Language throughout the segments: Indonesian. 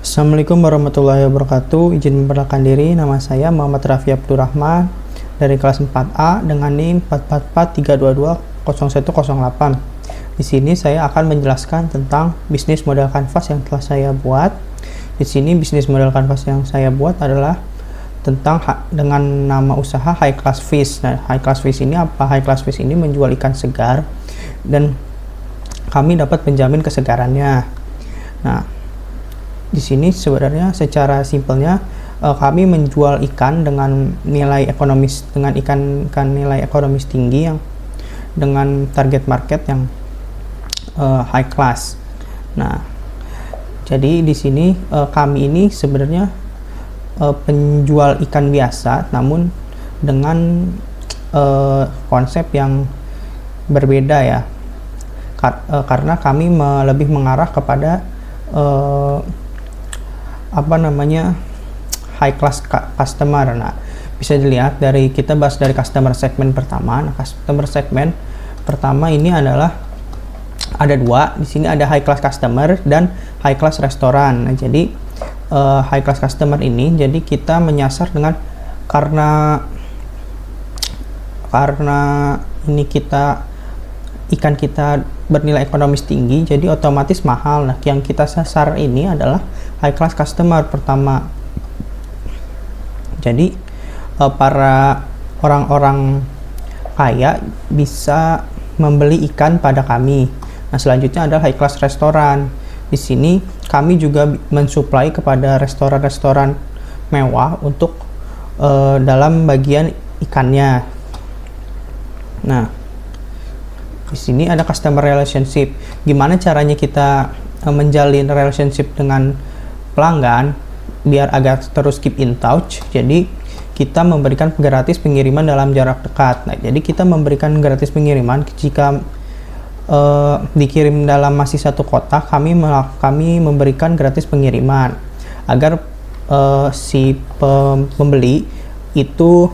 Assalamualaikum warahmatullahi wabarakatuh. Izin memperkenalkan diri, nama saya Muhammad Raffi Abdurrahman dari kelas 4A dengan NIM 444322108. Di sini saya akan menjelaskan tentang bisnis model kanvas yang telah saya buat. Di sini bisnis model kanvas yang saya buat adalah tentang dengan nama usaha High Class Fish. Nah, High Class Fish ini apa? High Class Fish ini menjual ikan segar dan kami dapat menjamin kesegarannya. Nah, di sini sebenarnya secara simpelnya kami menjual ikan dengan nilai ekonomis, dengan ikan nilai ekonomis tinggi yang dengan target market yang high class. Nah, jadi di sini kami ini sebenarnya penjual ikan biasa, namun dengan konsep yang berbeda ya, karena kami lebih mengarah kepada high class customer. Nah, bisa dilihat dari kita bahas dari customer segment pertama. Nah, customer segment pertama ini adalah ada dua. Di sini ada high class customer dan high class restoran. Nah, jadi high class customer ini jadi kita menyasar dengan karena ini ikan kita bernilai ekonomis tinggi, jadi otomatis mahal. Nah, yang kita sasar ini adalah high class customer pertama. Jadi para orang-orang kaya bisa membeli ikan pada kami. Nah, selanjutnya adalah high class restoran. Di sini kami juga mensuplai kepada restoran-restoran mewah untuk dalam bagian ikannya. Nah, di sini ada customer relationship. Gimana caranya kita menjalin relationship dengan pelanggan biar agar terus keep in touch? Jadi kita memberikan gratis pengiriman dalam jarak dekat. Nah, jadi kita memberikan gratis pengiriman jika dikirim dalam masih satu kota, kami memberikan gratis pengiriman agar si pembeli itu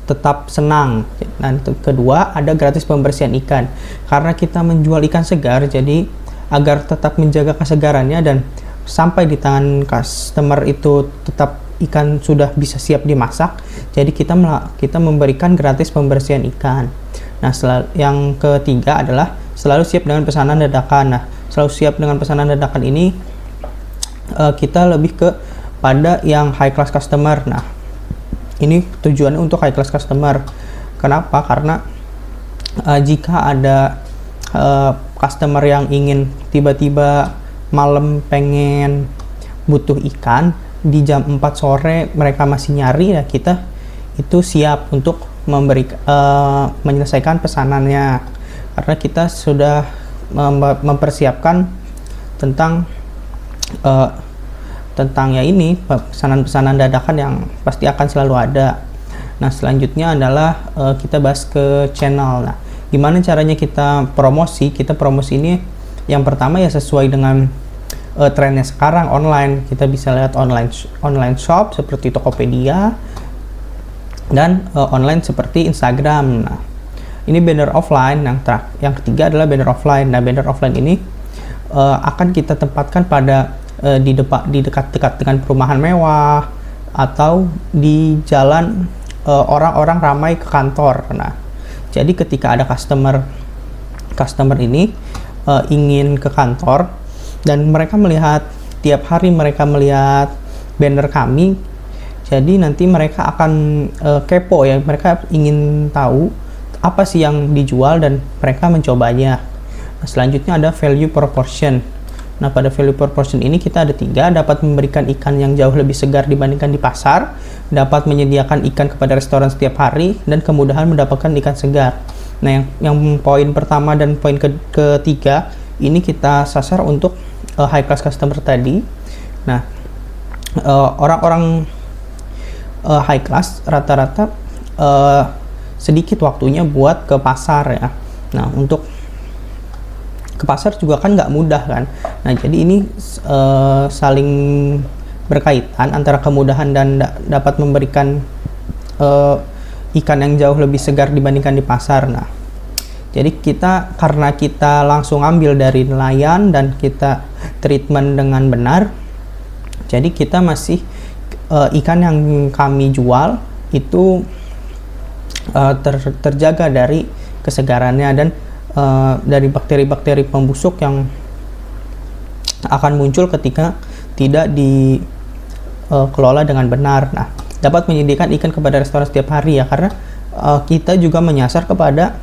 tetap senang. Dan kedua, ada gratis pembersihan ikan. Karena kita menjual ikan segar, jadi agar tetap menjaga kesegarannya dan sampai di tangan customer itu tetap ikan sudah bisa siap dimasak, jadi kita memberikan gratis pembersihan ikan. Nah, yang ketiga adalah selalu siap dengan pesanan dadakan. Nah, selalu siap dengan pesanan dadakan ini kita lebih ke pada yang high class customer. Nah, ini tujuannya untuk high class customer. Kenapa? Karena jika ada customer yang ingin tiba-tiba malam pengen butuh ikan di jam 4 sore mereka masih nyari, ya kita itu siap untuk menyelesaikan pesanannya, karena kita sudah mempersiapkan tentang ya ini pesanan-pesanan dadakan yang pasti akan selalu ada. Nah, selanjutnya adalah kita bahas ke channel. Nah, gimana caranya kita promosi? Kita promosi ini yang pertama ya sesuai dengan trennya sekarang online. Kita bisa lihat online shop seperti Tokopedia dan online seperti Instagram. Nah, ini banner offline. Yang ketiga adalah banner offline. Nah, banner offline ini akan kita tempatkan pada di dekat-dekat dengan perumahan mewah atau di jalan orang-orang ramai ke kantor. Nah, jadi ketika ada customer ini ingin ke kantor dan mereka melihat tiap hari mereka melihat banner kami, jadi nanti mereka akan kepo ya, mereka ingin tahu apa sih yang dijual dan mereka mencobanya. Nah, selanjutnya ada value proportion. Nah, pada value proportion ini kita ada 3, dapat memberikan ikan yang jauh lebih segar dibandingkan di pasar, dapat menyediakan ikan kepada restoran setiap hari, dan kemudahan mendapatkan ikan segar. Nah, yang poin pertama dan poin ketiga ini kita sasar untuk high class customer tadi. Nah, orang-orang high class rata-rata sedikit waktunya buat ke pasar ya. Nah, untuk ke pasar juga kan nggak mudah kan. Nah, jadi ini saling berkaitan antara kemudahan dan dapat memberikan ikan yang jauh lebih segar dibandingkan di pasar. Nah, jadi karena kita langsung ambil dari nelayan dan kita treatment dengan benar, Jadi kita masih ikan yang kami jual itu terjaga dari kesegarannya dan dari bakteri-bakteri pembusuk yang akan muncul ketika tidak dikelola dengan benar. Nah, dapat menyediakan ikan kepada restoran setiap hari ya, karena kita juga menyasar kepada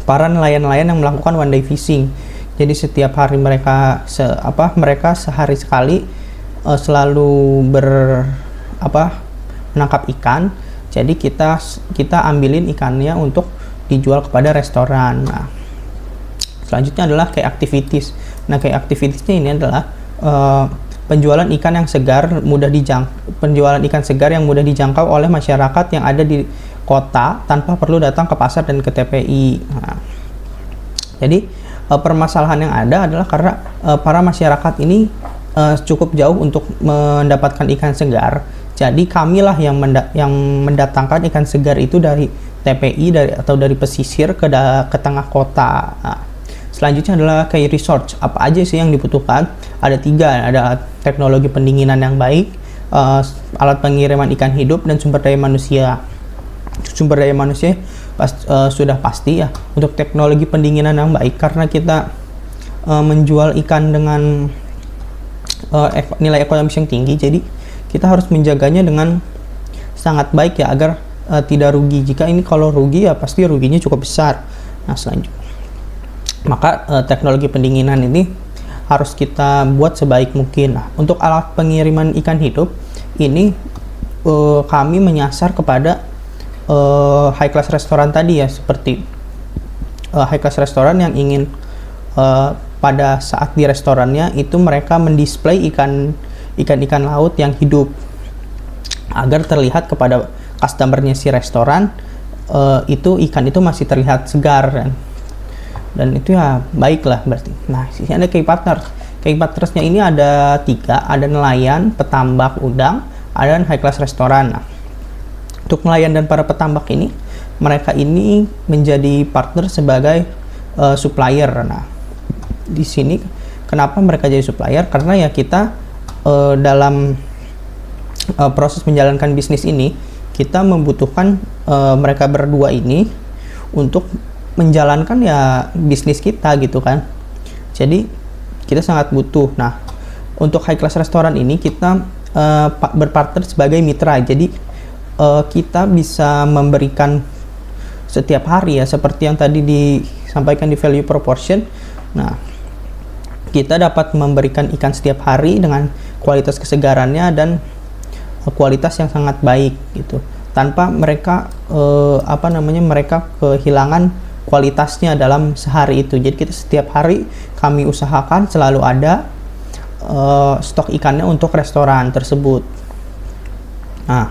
para nelayan-nelayan yang melakukan one day fishing. Jadi setiap hari mereka sehari sekali selalu menangkap ikan. Jadi kita ambilin ikannya untuk dijual kepada restoran. Nah, selanjutnya adalah key activities. Nah, key activitiesnya ini adalah penjualan ikan yang segar yang mudah dijangkau oleh masyarakat yang ada di kota tanpa perlu datang ke pasar dan ke TPI. Nah, jadi permasalahan yang ada adalah karena para masyarakat ini cukup jauh untuk mendapatkan ikan segar. Jadi kamilah yang mendatangkan ikan segar itu dari TPI atau dari pesisir ke tengah kota. Nah, selanjutnya adalah key research. Apa aja sih yang dibutuhkan? Ada 3, ada teknologi pendinginan yang baik, alat pengiriman ikan hidup, dan sumber daya manusia. Sumber daya manusia sudah pasti ya. Untuk teknologi pendinginan yang baik, karena kita menjual ikan dengan nilai ekonomis yang tinggi, jadi kita harus menjaganya dengan sangat baik ya, agar tidak rugi. Jika ini kalau rugi ya pasti ruginya cukup besar. Nah, selanjutnya maka teknologi pendinginan ini harus kita buat sebaik mungkin. Nah, untuk alat pengiriman ikan hidup ini kami menyasar kepada high class restoran tadi ya, seperti high class restoran yang ingin pada saat di restorannya itu mereka mendisplay ikan laut yang hidup agar terlihat kepada customernya si restoran itu ikan itu masih terlihat segar dan itu ya baiklah berarti. Nah, sisi ada key partners. Key partnersnya ini ada 3, ada nelayan, petambak udang, ada high class restoran. Nah, untuk nelayan dan para petambak ini, mereka ini menjadi partner sebagai supplier. Nah, di sini kenapa mereka jadi supplier? Karena ya kita dalam proses menjalankan bisnis ini, kita membutuhkan mereka berdua ini untuk menjalankan ya bisnis kita gitu kan. Jadi kita sangat butuh. Nah, untuk high class restoran ini kita berpartner sebagai mitra. Jadi kita bisa memberikan setiap hari ya, seperti yang tadi disampaikan di value proportion. Nah, kita dapat memberikan ikan setiap hari dengan kualitas kesegarannya dan kualitas yang sangat baik gitu, tanpa mereka mereka kehilangan kualitasnya dalam sehari itu. Jadi kita setiap hari kami usahakan selalu ada stok ikannya untuk restoran tersebut. Nah,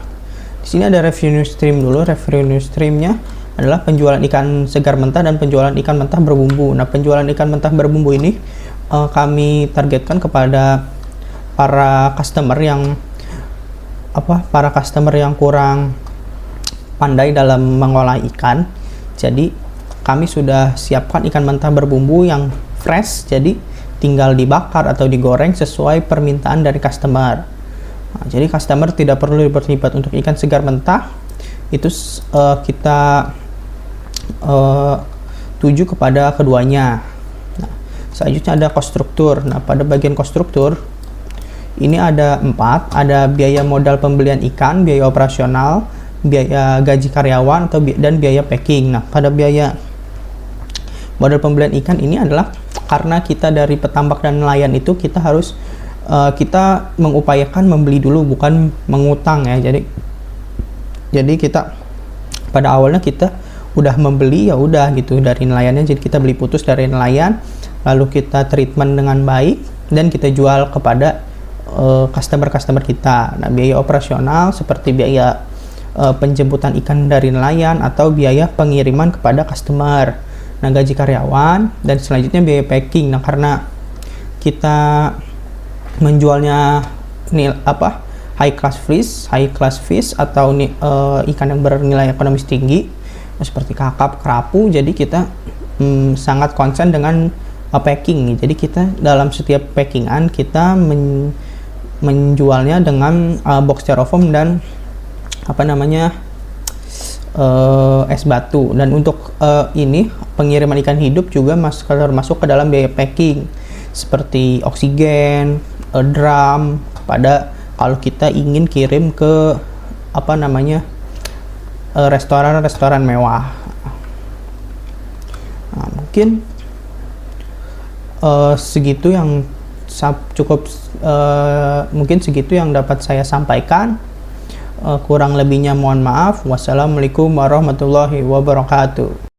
di sini ada revenue stream dulu. Revenue streamnya adalah penjualan ikan segar mentah dan penjualan ikan mentah berbumbu. Nah, penjualan ikan mentah berbumbu ini kami targetkan kepada para customer yang kurang pandai dalam mengolah ikan. Jadi kami sudah siapkan ikan mentah berbumbu yang fresh, jadi tinggal dibakar atau digoreng sesuai permintaan dari customer. Nah, jadi customer tidak perlu berlibat untuk ikan segar mentah. Itu kita tuju kepada keduanya. Nah, selanjutnya ada cost struktur. Nah, pada bagian cost struktur ini ada 4, ada biaya modal pembelian ikan, biaya operasional, biaya gaji karyawan dan biaya packing. Nah, pada biaya modal pembelian ikan ini adalah karena kita dari petambak dan nelayan itu kita harus kita mengupayakan membeli dulu, bukan mengutang ya. Jadi kita pada awalnya kita udah membeli ya udah gitu dari nelayannya, jadi kita beli putus dari nelayan, lalu kita treatment dengan baik dan kita jual kepada customer kita. Nah, biaya operasional seperti biaya penjemputan ikan dari nelayan atau biaya pengiriman kepada customer. Nah, gaji karyawan dan selanjutnya biaya packing. Nah, karena kita menjualnya high class fish atau ikan yang bernilai ekonomis tinggi seperti kakap, kerapu, jadi kita sangat concern dengan packing. Jadi kita dalam setiap packingan kita menjualnya dengan box styrofoam dan es batu. Dan untuk ini pengiriman ikan hidup juga termasuk ke dalam biaya packing seperti oksigen, drum, kepada kalau kita ingin kirim ke restoran-restoran mewah. Nah, mungkin segitu yang mungkin segitu yang dapat saya sampaikan. Kurang lebihnya mohon maaf. Wassalamualaikum warahmatullahi wabarakatuh.